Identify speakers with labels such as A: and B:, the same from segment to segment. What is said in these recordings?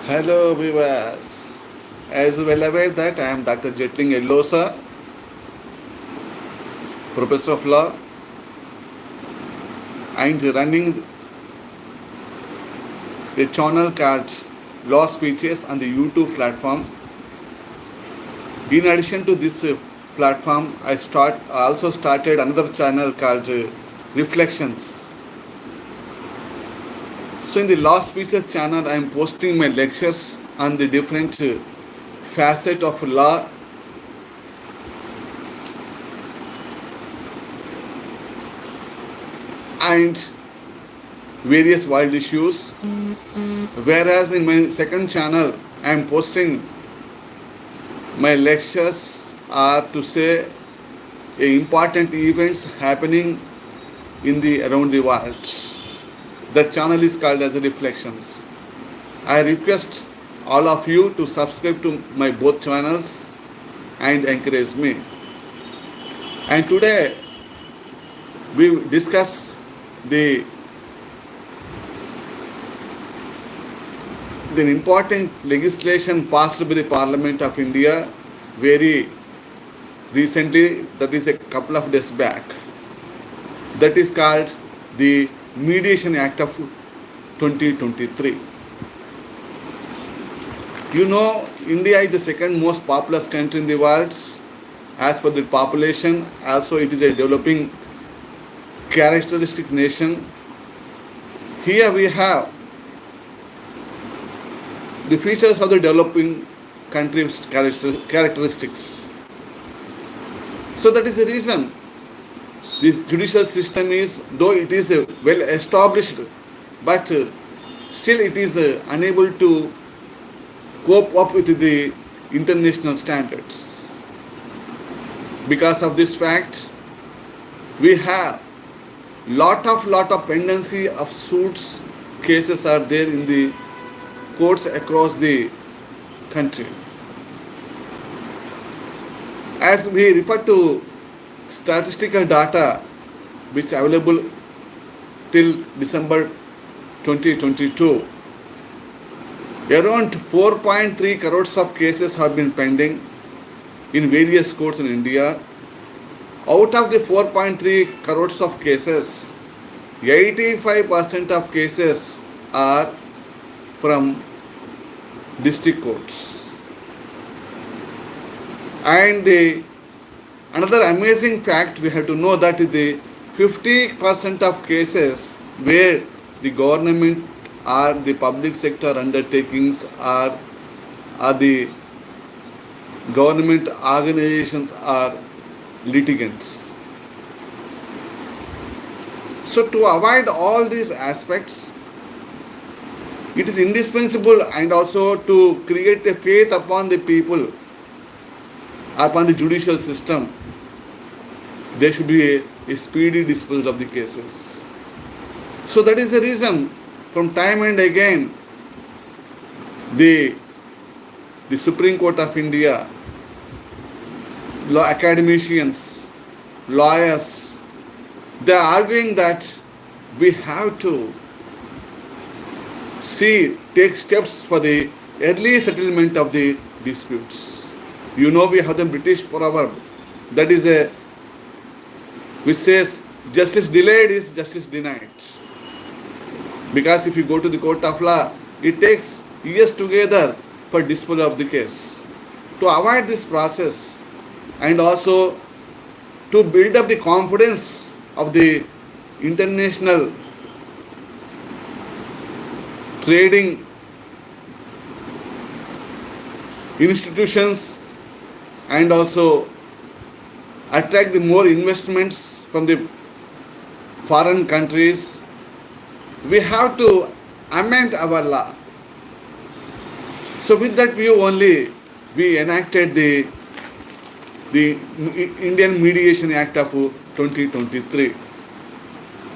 A: Hello viewers. As well aware that I am Dr. Jetling Yellosa, Professor of Law and running a channel called Law Speeches on the YouTube platform. In addition to this platform, I also started another channel called Reflections. So in the Law Speeches channel, I am posting my lectures on the different facet of law and various wild issues. Whereas in my second channel, I am posting my lectures are to say important events happening in the around the world. That channel is called as Reflections. I request all of you to subscribe to my both channels and encourage me. And today we discuss the important legislation passed by the Parliament of India very recently, that is a couple of days back. That is called the Mediation Act of 2023. You know, India is the second most populous country in the world as per the population. Also, it is a developing characteristic nation. Here we have the features of the developing country's characteristics. So that is the reason the judicial system is, though it is well established, but still it is unable to cope up with the international standards. Because of this fact, we have lot of pendency of suits cases are there in the courts across the country. As we refer to statistical data which are available till December 2022, around 4.3 crores of cases have been pending in various courts in India. Out of the 4.3 crores of cases, 85% of cases are from district courts. And another amazing fact we have to know that the 50% of cases where the government or the public sector undertakings or the government organizations are litigants. So to avoid all these aspects, it is indispensable and also to create a faith upon the people, upon the judicial system. There should be a speedy disposal of the cases. So that is the reason from time and again the Supreme Court of India, law academicians, lawyers, they are arguing that we have to take steps for the early settlement of the disputes. You know, we have the British proverb that is which says justice delayed is justice denied. Because if you go to the court of law, it takes years together for disposal of the case. To avoid this process and also to build up the confidence of the international trading institutions and also attract the more investments from the foreign countries, we have to amend our law. So with that view only, we enacted the Indian Mediation Act of 2023.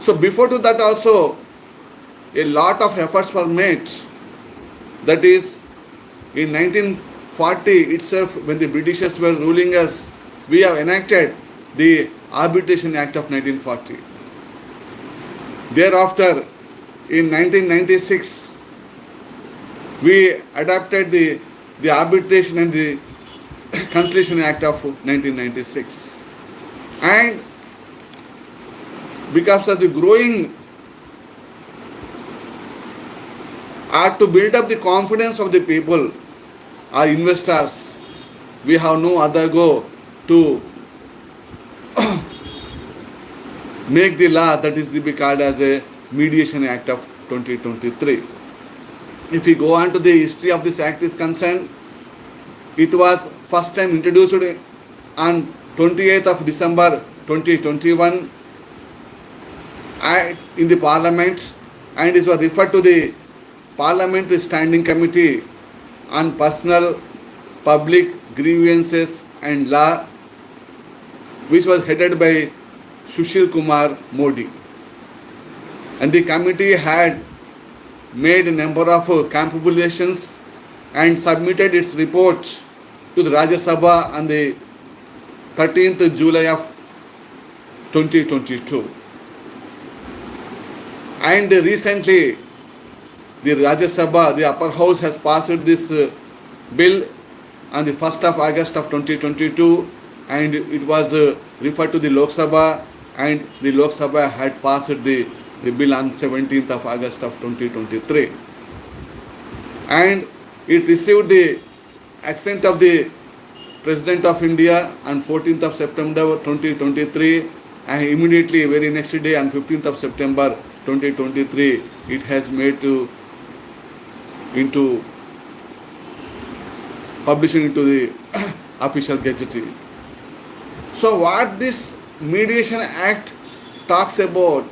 A: So before to that also, a lot of efforts were made. That is, in 1940 itself, when the Britishers were ruling us, we have enacted the Arbitration Act of 1940. Thereafter, in 1996, we adopted the Arbitration and the Conciliation Act of 1996. And because of the growing, or to build up the confidence of the people or investors, we have no other go to make the law that is to be called as a Mediation Act of 2023. If we go on to the history of this act is concerned, it was first time introduced on 28th of December 2021 in the Parliament, and it was referred to the Parliamentary Standing Committee on Personal, Public Grievances and Law, which was headed by Sushil Kumar Modi. And the committee had made a number of computations and submitted its report to the Rajya Sabha on the 13th July of 2022. And recently, the Rajya Sabha, the upper house, has passed this bill on the 1st of August of 2022, and it was referred to the Lok Sabha, and the Lok Sabha had passed the bill on 17th of August of 2023. And it received the assent of the President of India on 14th of September 2023, and immediately very next day on 15th of September 2023 it has made into publishing into the official gazette. So what this Mediation Act talks about,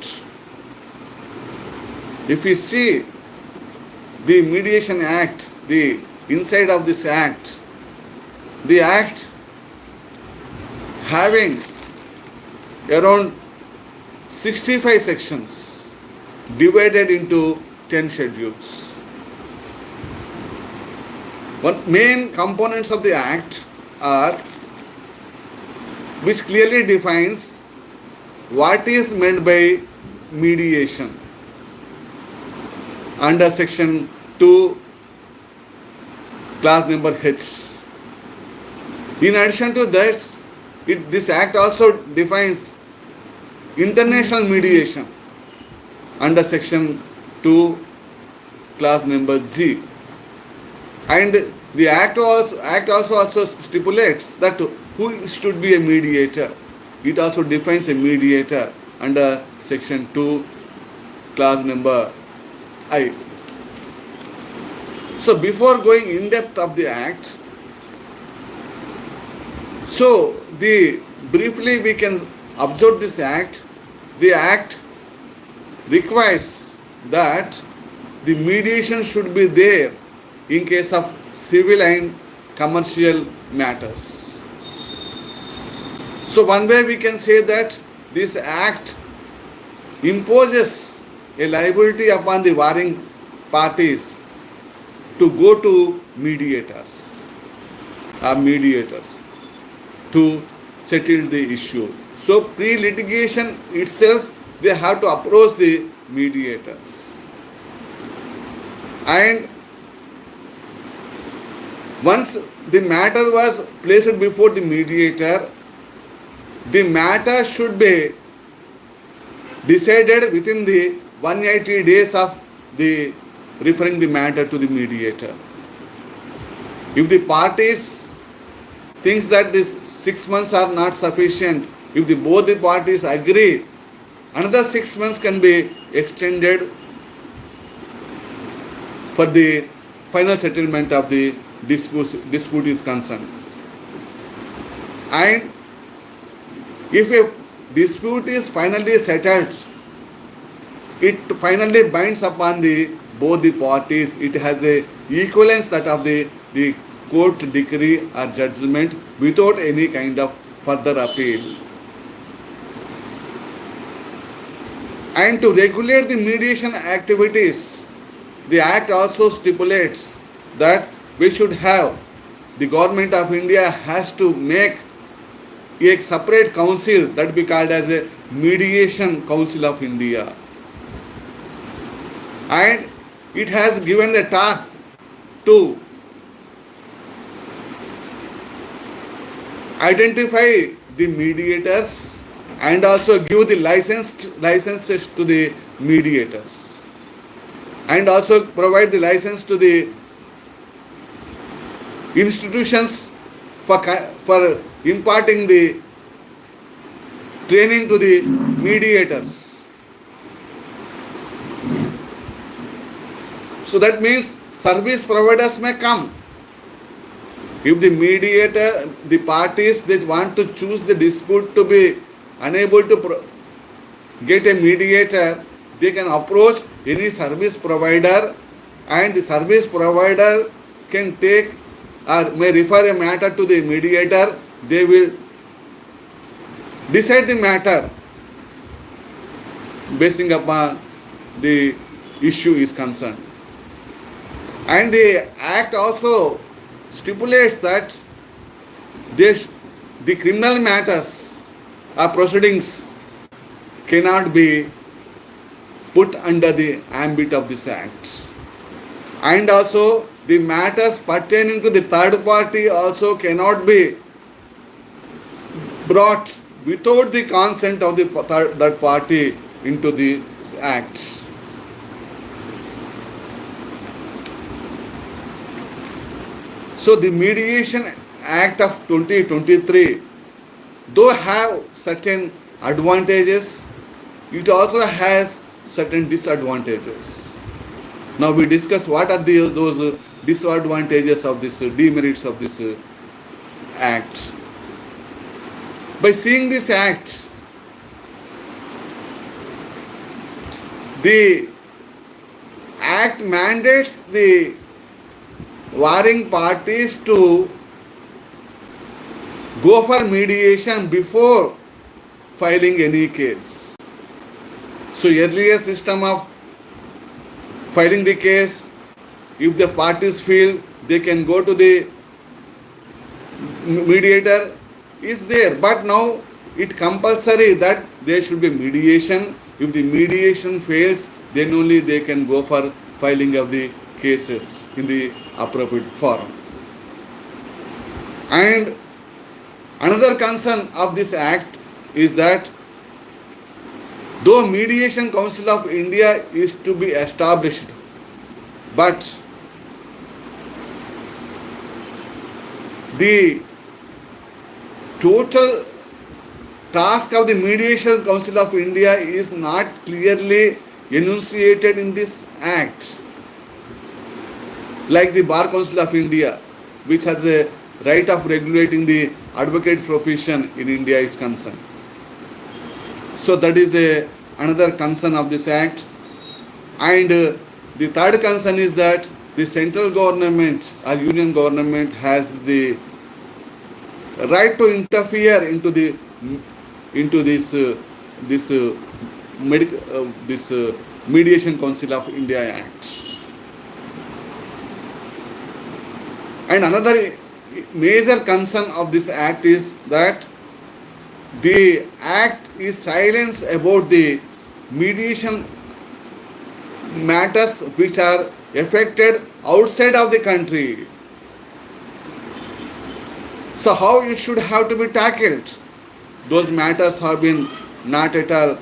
A: if we see the Mediation Act, the inside of this act, the act having around 65 sections divided into 10 schedules. One main components of the act are, which clearly defines what is meant by mediation under section 2 clause number H. In addition to this, this act also defines international mediation under section 2 clause number G. And the act also stipulates that who should be a mediator. It also defines a mediator under section 2 clause number I. So before going in depth of the act, so briefly we can observe this act. The act requires that the mediation should be there in case of civil and commercial matters. So one way we can say that this act imposes a liability upon the warring parties to go to mediators to settle the issue. So pre-litigation itself, they have to approach the mediators. And once the matter was placed before the mediator, the matter should be decided within the 180 days of the referring the matter to the mediator. If the parties thinks that this 6 months are not sufficient, if both the parties agree, another 6 months can be extended for the final settlement of the dispute is concerned. And if a dispute is finally settled, it finally binds upon both the parties. It has a equivalence that of the court decree or judgment without any kind of further appeal. And to regulate the mediation activities, the Act also stipulates that we should have, the Government of India has to make a separate council that be called as a Mediation Council of India. And it has given the task to identify the mediators and also give the licenses to the mediators, and also provide the license to the institutions for imparting the training to the mediators. So that means service providers may come. If the mediator, the parties, they want to choose the dispute to be unable to get a mediator, they can approach any service provider, and the service provider can take or may refer a matter to the mediator. They will decide the matter basing upon the issue is concerned. And the Act also stipulates that the criminal matters or proceedings cannot be put under the ambit of this Act. And also the matters pertaining to the third party also cannot be brought without the consent of the third party into the Act. So the Mediation Act of 2023, though have certain advantages, it also has certain disadvantages. Now we discuss what are those disadvantages of this, demerits of this Act. By seeing this Act, the Act mandates the warring parties to go for mediation before filing any case. So earlier system of filing the case, if the parties feel they can go to the mediator, is there. But now it compulsory that there should be mediation. If the mediation fails, then only they can go for filing of the cases in the appropriate forum. And another concern of this Act is that though Mediation Council of India is to be established, but the total task of the Mediation Council of India is not clearly enunciated in this Act. Like the Bar Council of India, which has a right of regulating the advocate profession in India is concerned. So that is another concern of this Act. And the third concern is that the central government or union government has the right to interfere into this Mediation Council of India Act. And another major concern of this Act is that the Act is silent about the mediation matters which are affected outside of the country. So how it should have to be tackled? Those matters have been not at all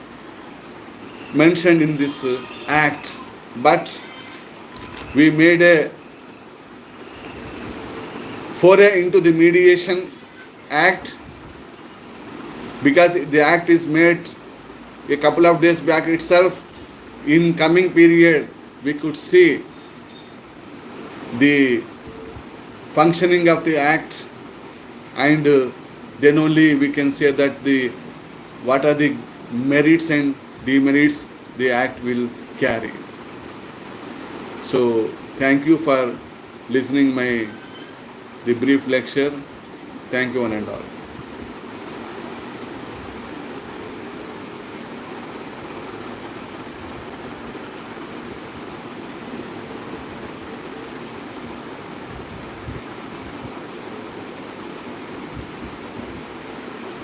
A: mentioned in this Act, but we made a foray into the Mediation Act because the Act is made a couple of days back itself. In coming period, we could see the functioning of the Act, and then only we can say that what are the merits and demerits the Act will carry. So thank you for listening the brief lecture. Thank you one and all.